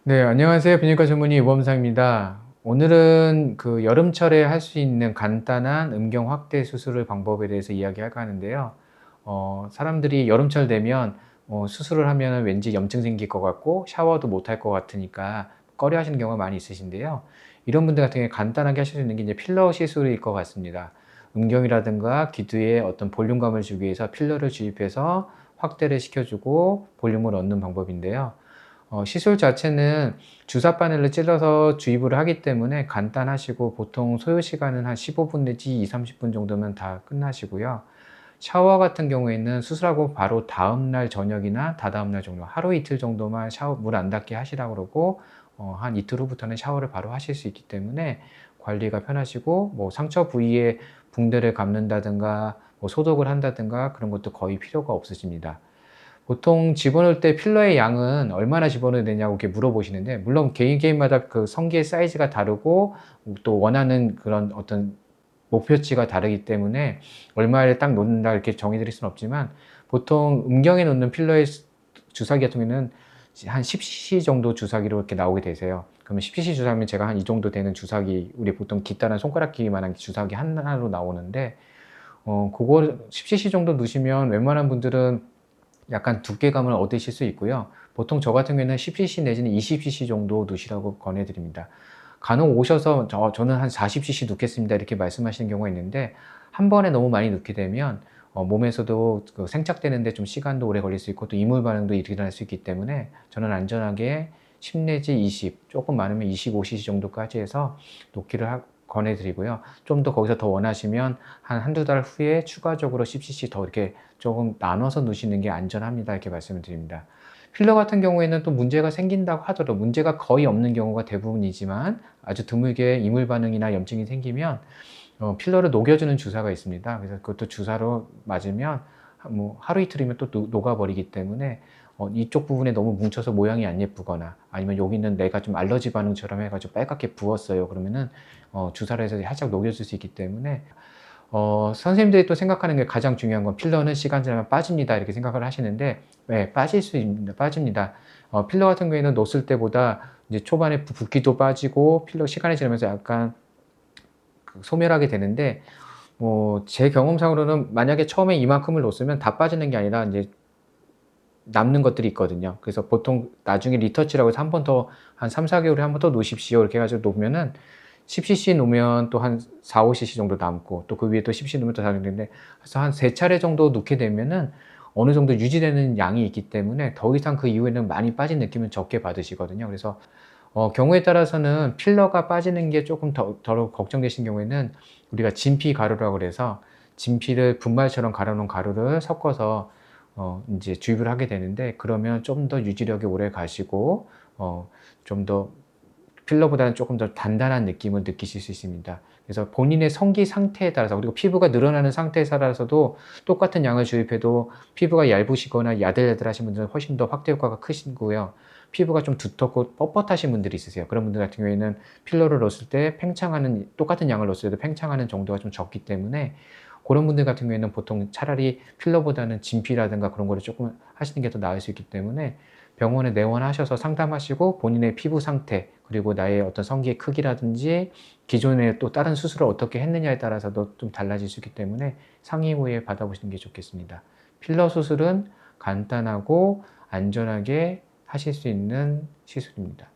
네, 안녕하세요. 비뇨기과 전문의 유범상입니다. 오늘은 여름철에 할 수 있는 간단한 음경 확대 수술 방법에 대해서 이야기할까 하는데요. 사람들이 여름철 되면 수술을 하면 왠지 염증 생길 것 같고 샤워도 못 할 것 같으니까 꺼려 하시는 경우가 많이 있으신데요. 이런 분들 같은 경우에 간단하게 하실 수 있는 게 이제 필러 시술일 것 같습니다. 음경이라든가 기두에 어떤 볼륨감을 주기 위해서 필러를 주입해서 확대를 시켜주고 볼륨을 얻는 방법인데요. 시술 자체는 주사 바늘을 찔러서 주입을 하기 때문에 간단하시고 보통 소요 시간은 한 15분 내지 2~30분 정도면 다 끝나시고요. 샤워 같은 경우에는 수술하고 바로 다음날 저녁이나 다다음 날 정도, 하루 이틀 정도만 샤워 물 안 닿게 하시라고 그러고 한 이틀 후부터는 샤워를 바로 하실 수 있기 때문에 관리가 편하시고, 뭐 상처 부위에 붕대를 감는다든가 뭐 소독을 한다든가 그런 것도 거의 필요가 없으십니다. 보통 집어넣을 때 필러의 양은 얼마나 집어넣어야 되냐고 이렇게 물어보시는데, 물론 개인마다 그 성기의 사이즈가 다르고 또 원하는 그런 어떤 목표치가 다르기 때문에 얼마를 딱 놓는다 이렇게 정해 드릴 수는 없지만, 보통 음경에 놓는 필러의 주사기 같은 경우에는 한 10cc 정도 주사기로 이렇게 나오게 되세요. 그러면 10cc 주사면 제가 한 이 정도 되는 주사기, 우리 보통 깃다란 손가락 길이만한 주사기 하나로 나오는데, 그걸 10cc 정도 넣으시면 웬만한 분들은 약간 두께감을 얻으실 수 있고요. 보통 저 같은 경우에는 10cc 내지는 20cc 정도 넣으시라고 권해드립니다. 간혹 오셔서 저는 한 40cc 넣겠습니다 이렇게 말씀하시는 경우가 있는데, 한 번에 너무 많이 넣게 되면 몸에서도 생착되는데 좀 시간도 오래 걸릴 수 있고 또 이물 반응도 일어날 수 있기 때문에, 저는 안전하게 10 내지 20, 조금 많으면 25cc 정도까지 해서 놓기를 권해드리고요. 좀 더 거기서 더 원하시면 한두 달 후에 추가적으로 10cc 더 이렇게 조금 나눠서 넣으시는 게 안전합니다 이렇게 말씀을 드립니다. 필러 같은 경우에는 또 문제가 생긴다고 하더라도 문제가 거의 없는 경우가 대부분이지만, 아주 드물게 이물 반응이나 염증이 생기면 필러를 녹여주는 주사가 있습니다. 그래서 그것도 주사로 맞으면 뭐 하루 이틀이면 또 녹아버리기 때문에, 이쪽 부분에 너무 뭉쳐서 모양이 안 예쁘거나 아니면 여기는 내가 좀 알러지 반응처럼 해가지고 빨갛게 부었어요 그러면은 주사를 해서 살짝 녹여줄 수 있기 때문에, 선생님들이 또 생각하는 게 가장 중요한 건 필러는 시간 지나면 빠집니다 이렇게 생각을 하시는데, 네, 빠질 수 있습니다. 빠집니다. 필러 같은 경우에는 넣었을 때보다 이제 초반에 붓기도 빠지고 필러 시간이 지나면서 약간 소멸하게 되는데, 제 경험상으로는 만약에 처음에 이만큼을 넣었으면 다 빠지는 게 아니라 이제 남는 것들이 있거든요. 그래서 보통 나중에 리터치라고 해서 한 번 더, 한 3~4개월에 한 번 더 놓으십시오 이렇게 해가지고 놓으면은 10cc 놓으면 또 한 4~5cc 정도 남고, 또 그 위에 또 10cc 놓으면 또 다른데, 그래서 한 3차례 정도 놓게 되면은 어느 정도 유지되는 양이 있기 때문에 더 이상 그 이후에는 많이 빠진 느낌은 적게 받으시거든요. 그래서 경우에 따라서는 필러가 빠지는 게 조금 덜 걱정되신 경우에는 우리가 진피 가루라고 그래서 진피를 분말처럼 갈아 놓은 가루를 섞어서 이제 주입을 하게 되는데, 그러면 좀 더 유지력이 오래 가시고 좀 더 필러보다는 조금 더 단단한 느낌을 느끼실 수 있습니다. 그래서 본인의 성기 상태에 따라서, 그리고 피부가 늘어나는 상태에 따라서도 똑같은 양을 주입해도 피부가 얇으시거나 야들야들하신 분들은 훨씬 더 확대 효과가 크시고요. 피부가 좀 두텁고 뻣뻣하신 분들이 있으세요. 그런 분들 같은 경우에는 필러를 넣었을 때 팽창하는, 똑같은 양을 넣었을 때도 팽창하는 정도가 좀 적기 때문에, 그런 분들 같은 경우에는 보통 차라리 필러보다는 진피라든가 그런 거를 조금 하시는 게 더 나을 수 있기 때문에, 병원에 내원하셔서 상담하시고 본인의 피부 상태, 그리고 나의 어떤 성기의 크기라든지 기존에 또 다른 수술을 어떻게 했느냐에 따라서도 좀 달라질 수 있기 때문에 상의 후에 받아보시는 게 좋겠습니다. 필러 수술은 간단하고 안전하게 하실 수 있는 시술입니다.